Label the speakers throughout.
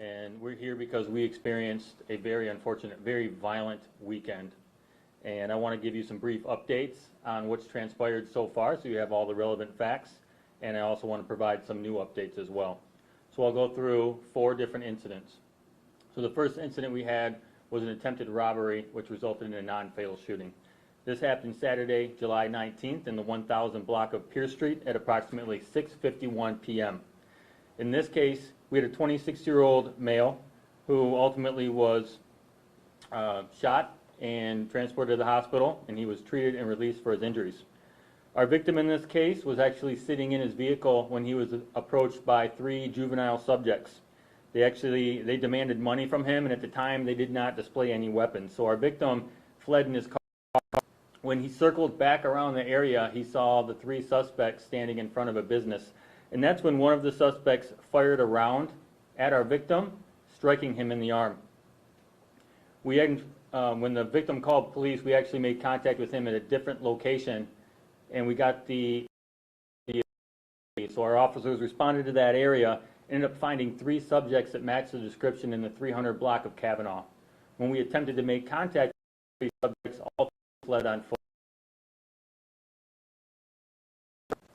Speaker 1: and we're here because we experienced a very unfortunate, very violent weekend. And I want to give you some brief updates on what's transpired so far so you have all the relevant facts, and I also want to provide some new updates as well. So I'll go through 4 different incidents. So the first incident we had was an attempted robbery which resulted in a non-fatal shooting. This happened Saturday, July 19th in the 1000 block of Pierce Street at approximately 6:51 p.m. In this case, we had a 26-year-old male who ultimately was shot and transported to the hospital, and he was treated and released for his injuries. Our victim in this case was actually sitting in his vehicle when he was approached by 3 juvenile subjects. They demanded money from him, and at the time they did not display any weapons. So our victim fled in his car. When he circled back around the area, he saw the 3 suspects standing in front of a business. And that's when one of the suspects fired a round at our victim, striking him in the arm. When the victim called police, we actually made contact with him at a different location, and we got so our officers responded to that area, ended up finding 3 subjects that matched the description in the 300 block of Kavanaugh. When we attempted to make contact with 3 subjects, all fled on foot.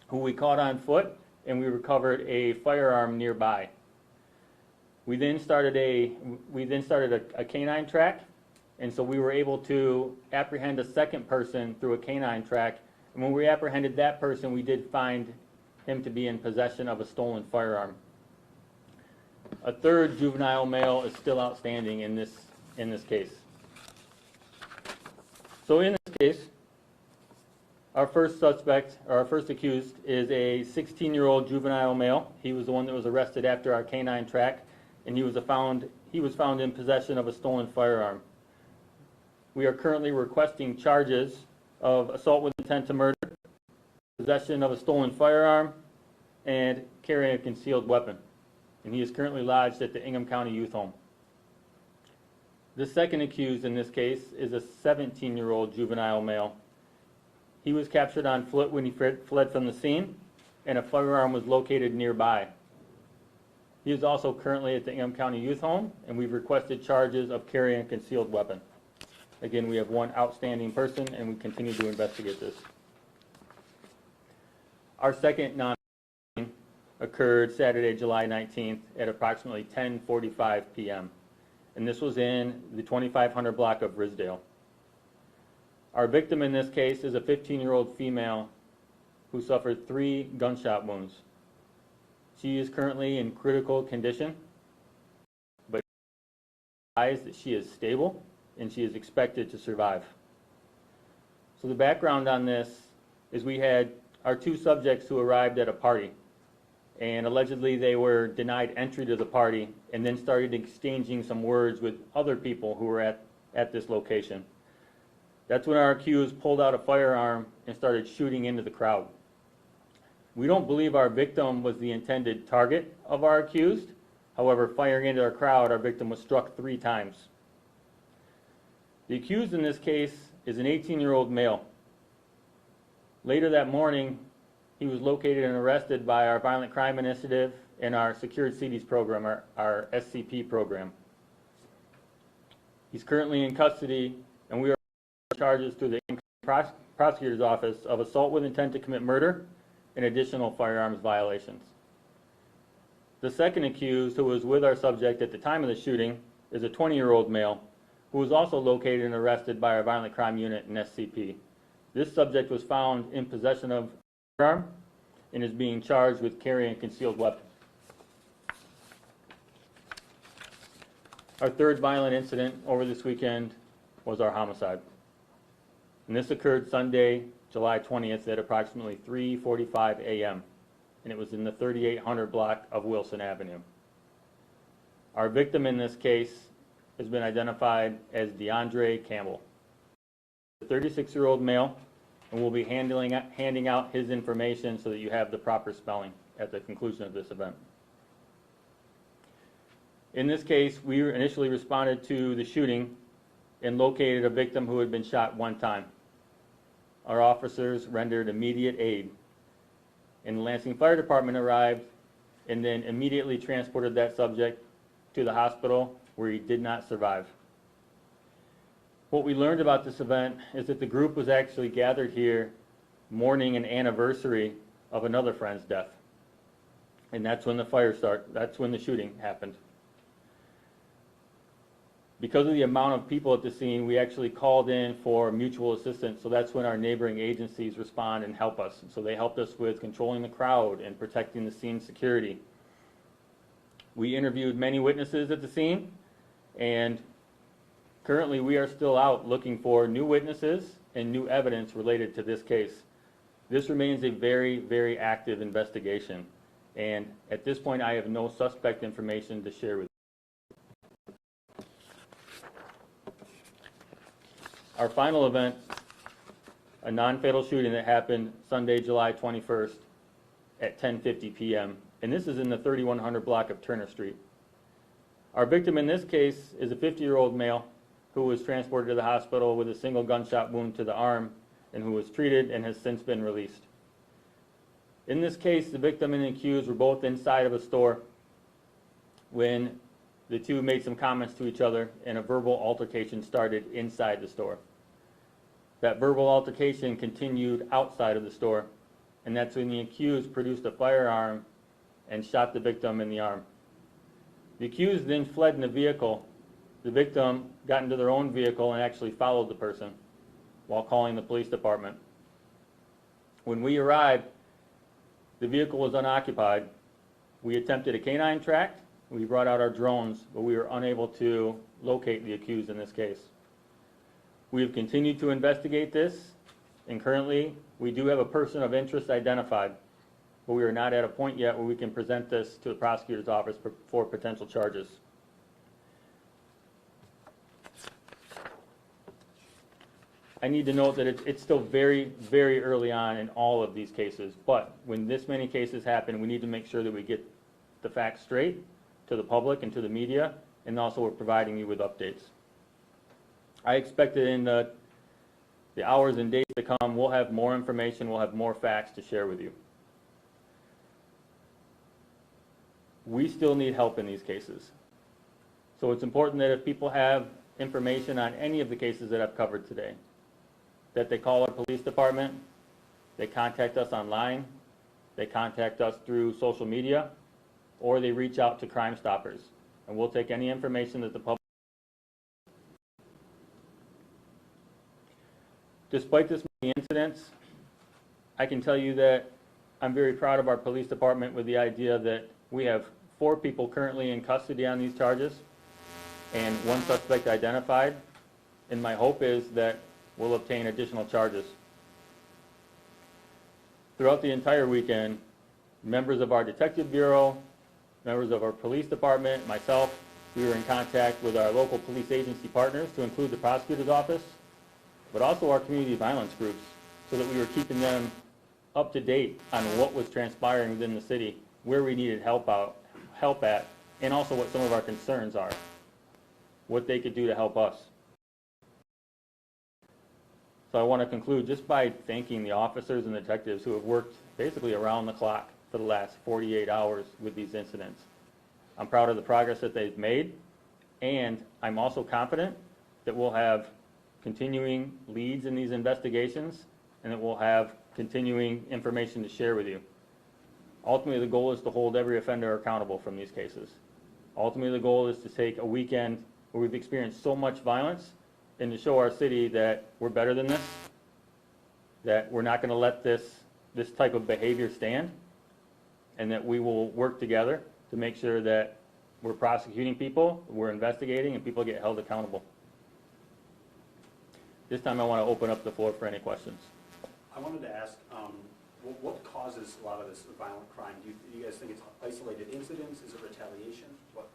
Speaker 1: Who we caught on foot, and we recovered a firearm nearby. We then started a canine track, and so we were able to apprehend a second person through a canine track. And when we apprehended that person, we did find him to be in possession of a stolen firearm. A 3rd juvenile male is still outstanding in this case. So in this case, our first suspect, or our first accused, is a 16-year-old juvenile male. He was the one that was arrested after our canine track, and he was found in possession of a stolen firearm. We are currently requesting charges of assault with intent to murder, possession of a stolen firearm, and carrying a concealed weapon. And he is currently lodged at the Ingham County Youth Home. The second accused in this case is a 17-year-old juvenile male. He was captured on foot when he fled from the scene, and a firearm was located nearby. He is also currently at the Ingham County Youth Home, and we've requested charges of carrying a concealed weapon. Again, we have 1 outstanding person, and we continue to investigate this. Our second non-shooting occurred Saturday, July 19th at approximately 10:45 p.m. and this was in the 2500 block of Risdale. Our victim in this case is a 15-year-old female who suffered 3 gunshot wounds. She is currently in critical condition, but that she is stable and she is expected to survive. So the background on this is we had our 2 subjects who arrived at a party, and allegedly they were denied entry to the party and then started exchanging some words with other people who were at this location. That's when our accused pulled out a firearm and started shooting into the crowd. We don't believe our victim was the intended target of our accused. However, firing into our crowd, our victim was struck 3 times. The accused in this case is an 18-year-old male. Later that morning, he was located and arrested by our Violent Crime Initiative and our Secured Cities program, our SCP program. He's currently in custody, and we are charges through the prosecutor's office of assault with intent to commit murder and additional firearms violations. The second accused, who was with our subject at the time of the shooting, is a 20-year-old male who was also located and arrested by our Violent Crime Unit and SCP. This subject was found in possession of a firearm and is being charged with carrying a concealed weapon. Our 3rd violent incident over this weekend was our homicide. And this occurred Sunday, July 20th at approximately 3:45 a.m. and it was in the 3800 block of Wilson Avenue. Our victim in this case has been identified as DeAndre Campbell, a 36-year-old male, and we'll be handing out his information so that you have the proper spelling at the conclusion of this event. In this case, we initially responded to the shooting and located a victim who had been shot 1 time. Our officers rendered immediate aid, and the Lansing Fire Department arrived and then immediately transported that subject to the hospital where he did not survive. What we learned about this event is that the group was actually gathered here mourning an anniversary of another friend's death. And that's when that's when the shooting happened. Because of the amount of people at the scene, we actually called in for mutual assistance. So that's when our neighboring agencies respond and help us. So they helped us with controlling the crowd and protecting the scene security. We interviewed many witnesses at the scene, and currently we are still out looking for new witnesses and new evidence related to this case. This remains a very, very active investigation. And at this point, I have no suspect information to share with you. Our final event, a non-fatal shooting that happened Sunday, July 21st at 10:50 p.m. And this is in the 3100 block of Turner Street. Our victim in this case is a 50-year-old male who was transported to the hospital with a single gunshot wound to the arm and who was treated and has since been released. In this case, the victim and the accused were both inside of a store when the two made some comments to each other and a verbal altercation started inside the store. That verbal altercation continued outside of the store, and that's when the accused produced a firearm and shot the victim in the arm. The accused then fled in a vehicle. The victim got into their own vehicle and actually followed the person while calling the police department. When we arrived, the vehicle was unoccupied. We attempted a canine track. We brought out our drones, but we were unable to locate the accused in this case. We have continued to investigate this, and currently we do have a person of interest identified, but we are not at a point yet where we can present this to the prosecutor's office for potential charges. I need to note that it's still very, very early on in all of these cases, but when this many cases happen, we need to make sure that we get the facts straight to the public and to the media, and also we're providing you with updates. I expect that in the hours and days to come, we'll have more information, we'll have more facts to share with you. We still need help in these cases. So it's important that if people have information on any of the cases that I've covered today, that they call our police department, they contact us online, they contact us through social media, or they reach out to Crime Stoppers. And we'll take any information that the public. Despite this many incidents, I can tell you that I'm very proud of our police department with the idea that we have 4 people currently in custody on these charges and 1 suspect identified. And my hope is that we'll obtain additional charges. Throughout the entire weekend, members of our detective bureau, members of our police department, myself, we were in contact with our local police agency partners to include the prosecutor's office, but also our community violence groups, so that we were keeping them up to date on what was transpiring within the city, where we needed help at, and also what some of our concerns are, what they could do to help us. So I want to conclude just by thanking the officers and detectives who have worked basically around the clock for the last 48 hours with these incidents. I'm proud of the progress that they've made, and I'm also confident that we'll have continuing leads in these investigations and that we'll have continuing information to share with you. Ultimately, the goal is to hold every offender accountable from these cases. Ultimately, the goal is to take a weekend where we've experienced so much violence and to show our city that we're better than this, that we're not going to let this type of behavior stand, and that we will work together to make sure that we're prosecuting people, we're investigating, and people get held accountable. This time I want to open up the floor for any questions.
Speaker 2: I wanted to ask, what causes a lot of this violent crime? Do you guys think it's isolated incidents? Is it retaliation? What?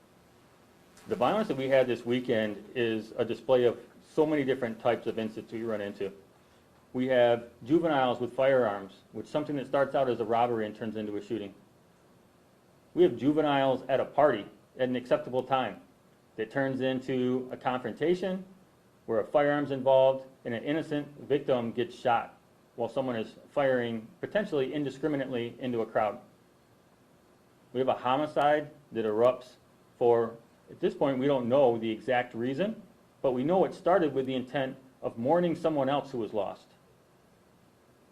Speaker 1: The violence that we had this weekend is a display of so many different types of incidents we run into. We have juveniles with firearms, which is something that starts out as a robbery and turns into a shooting. We have juveniles at a party at an acceptable time that turns into a confrontation where a firearm's involved and an innocent victim gets shot while someone is firing potentially indiscriminately into a crowd. We have a homicide that erupts for At this point, we don't know the exact reason, but we know it started with the intent of mourning someone else who was lost.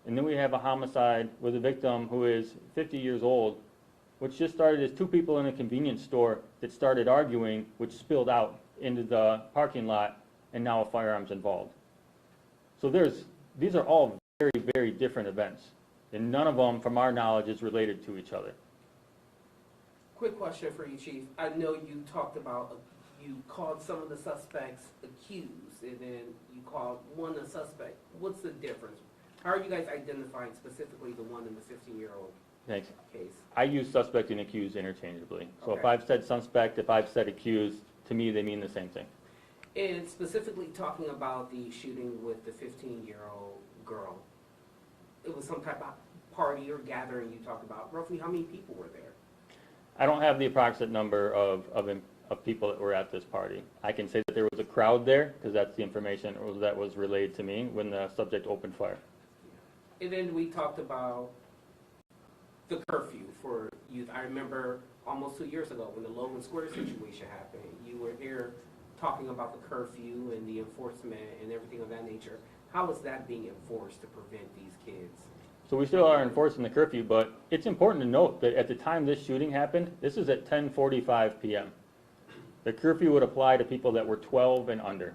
Speaker 1: And then we have a homicide with a victim who is 50 years old, which just started as two people in a convenience store that started arguing, which spilled out into the parking lot, and now a firearm's involved. So these are all very, very different events, and none of them, from our knowledge, is related to each other.
Speaker 3: Quick question for you, Chief. I know you talked about, you called some of the suspects accused, and then you called one a suspect. What's the difference? How are you guys identifying specifically the one in the 15-year-old
Speaker 1: Thanks.
Speaker 3: case?
Speaker 1: I use suspect and accused interchangeably. So if
Speaker 3: Okay.
Speaker 1: I've said suspect, if I've said accused, to me, they mean the same thing.
Speaker 3: And specifically talking about the shooting with the 15-year-old girl, it was some type of party or gathering you talked about. Roughly how many people were there?
Speaker 1: I don't have the approximate number of people that were at this party. I can say that there was a crowd there, because that's the information that was relayed to me when the subject opened fire.
Speaker 3: And then we talked about the curfew for youth. I remember almost 2 years ago when the Logan Square situation happened, you were here talking about the curfew and the enforcement and everything of that nature. How is that being enforced to prevent these kids?
Speaker 1: So we still are enforcing the curfew, but it's important to note that at the time this shooting happened, this is at 10:45 p.m. The curfew would apply to people that were 12 and under.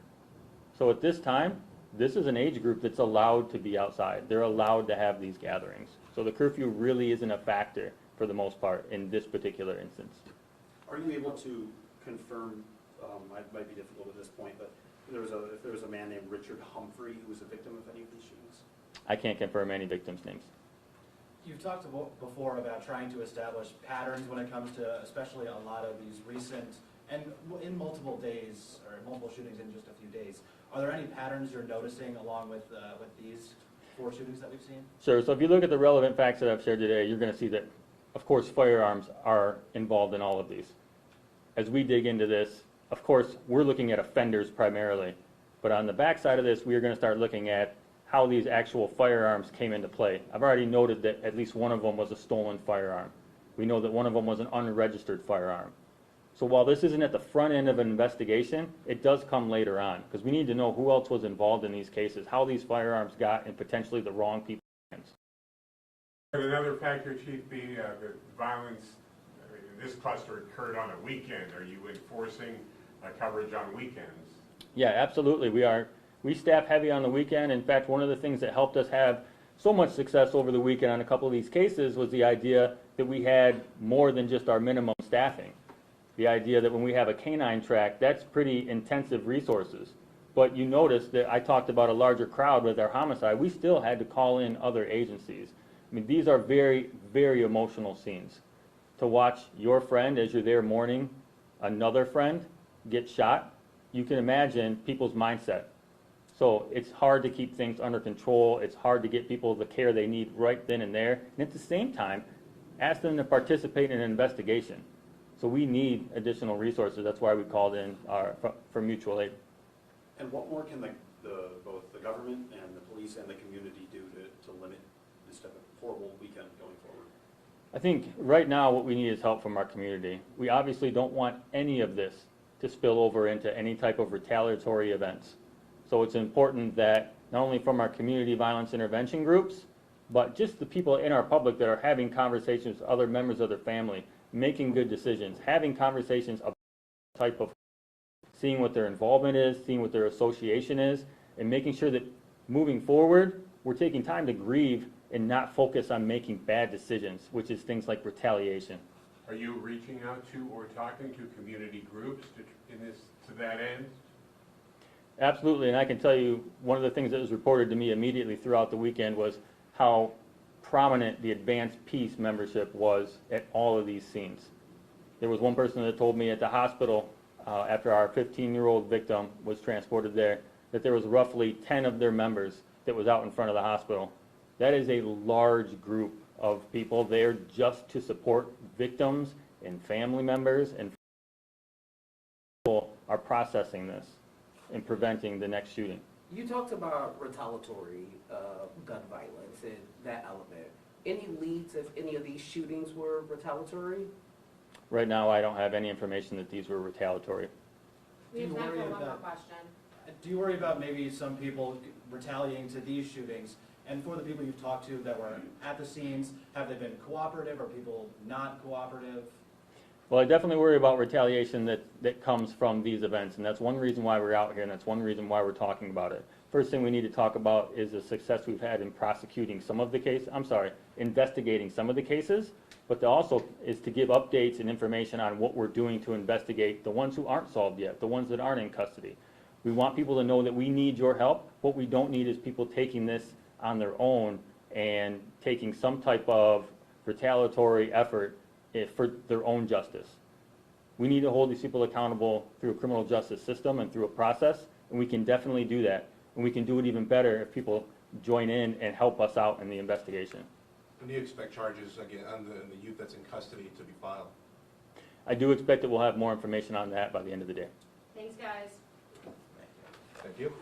Speaker 1: So at this time, this is an age group that's allowed to be outside. They're allowed to have these gatherings. So the curfew really isn't a factor for the most part in this particular instance.
Speaker 2: Are you able to confirm, it might be difficult at this point, but if there was a man named Richard Humphrey who was a victim of any of these shootings?
Speaker 1: I can't confirm any victims' names.
Speaker 4: You've talked before about trying to establish patterns when it comes to especially a lot of these recent, and in multiple days, or multiple shootings in just a few days. Are there any patterns you're noticing along with these 4 shootings that we've seen?
Speaker 1: Sure, so if you look at the relevant facts that I've shared today, you're going to see that, of course, firearms are involved in all of these. As we dig into this, of course, we're looking at offenders primarily, but on the backside of this, we are going to start looking at how these actual firearms came into play. I've already noted that at least one of them was a stolen firearm. We know that one of them was an unregistered firearm. So while this isn't at the front end of an investigation, it does come later on, because we need to know who else was involved in these cases, how these firearms got in potentially the wrong people's hands.
Speaker 5: And another factor, Chief, being the violence in this cluster occurred on a weekend. Are you enforcing coverage on weekends?
Speaker 1: Yeah, absolutely. We staff heavy on the weekend. In fact, one of the things that helped us have so much success over the weekend on a couple of these cases was the idea that we had more than just our minimum staffing. The idea that when we have a canine track, that's pretty intensive resources. But you notice that I talked about a larger crowd with our homicide. We still had to call in other agencies. I mean, these are very, very emotional scenes. To watch your friend as you're there mourning another friend get shot, you can imagine people's mindset. So it's hard to keep things under control. It's hard to get people the care they need right then and there. And at the same time, ask them to participate in an investigation. So we need additional resources. That's why we called in for mutual aid.
Speaker 2: And what more can both the government and the police and the community do to limit this type of horrible weekend going forward?
Speaker 1: I think right now what we need is help from our community. We obviously don't want any of this to spill over into any type of retaliatory events. So it's important that not only from our community violence intervention groups, but just the people in our public that are having conversations with other members of their family, making good decisions, having conversations about the type of, seeing what their involvement is, seeing what their association is, and making sure that moving forward, we're taking time to grieve and not focus on making bad decisions, which is things like retaliation.
Speaker 5: Are you reaching out to or talking to community groups to that end?
Speaker 1: Absolutely, and I can tell you one of the things that was reported to me immediately throughout the weekend was how prominent the Advanced Peace membership was at all of these scenes. There was one person that told me at the hospital after our 15-year-old victim was transported there that there was roughly 10 of their members that was out in front of the hospital. That is a large group of people there just to support victims and family members, and people are processing this and preventing the next shooting.
Speaker 3: You talked about retaliatory gun violence and that element. Any leads if any of these shootings were retaliatory?
Speaker 1: Right now, I don't have any information that these were retaliatory.
Speaker 6: We have
Speaker 4: Do you
Speaker 6: time
Speaker 4: worry
Speaker 6: for one more
Speaker 4: about-
Speaker 6: question.
Speaker 4: Do you worry about maybe some people retaliating to these shootings? And for the people you've talked to that were at the scenes, have they been cooperative or people not cooperative?
Speaker 1: Well, I definitely worry about retaliation that comes from these events, and that's one reason why we're out here, and that's one reason why we're talking about it. First thing we need to talk about is the success we've had in investigating some of the cases, but also is to give updates and information on what we're doing to investigate the ones who aren't solved yet, the ones that aren't in custody. We want people to know that we need your help. What we don't need is people taking this on their own and taking some type of retaliatory effort for their own justice. We need to hold these people accountable through a criminal justice system and through a process, and we can definitely do that. And we can do it even better if people join in and help us out in the investigation.
Speaker 7: When do you expect charges again on the youth that's in custody to be filed?
Speaker 1: I do expect that we'll have more information on that by the end of the day.
Speaker 6: Thanks, guys.
Speaker 7: Thank you.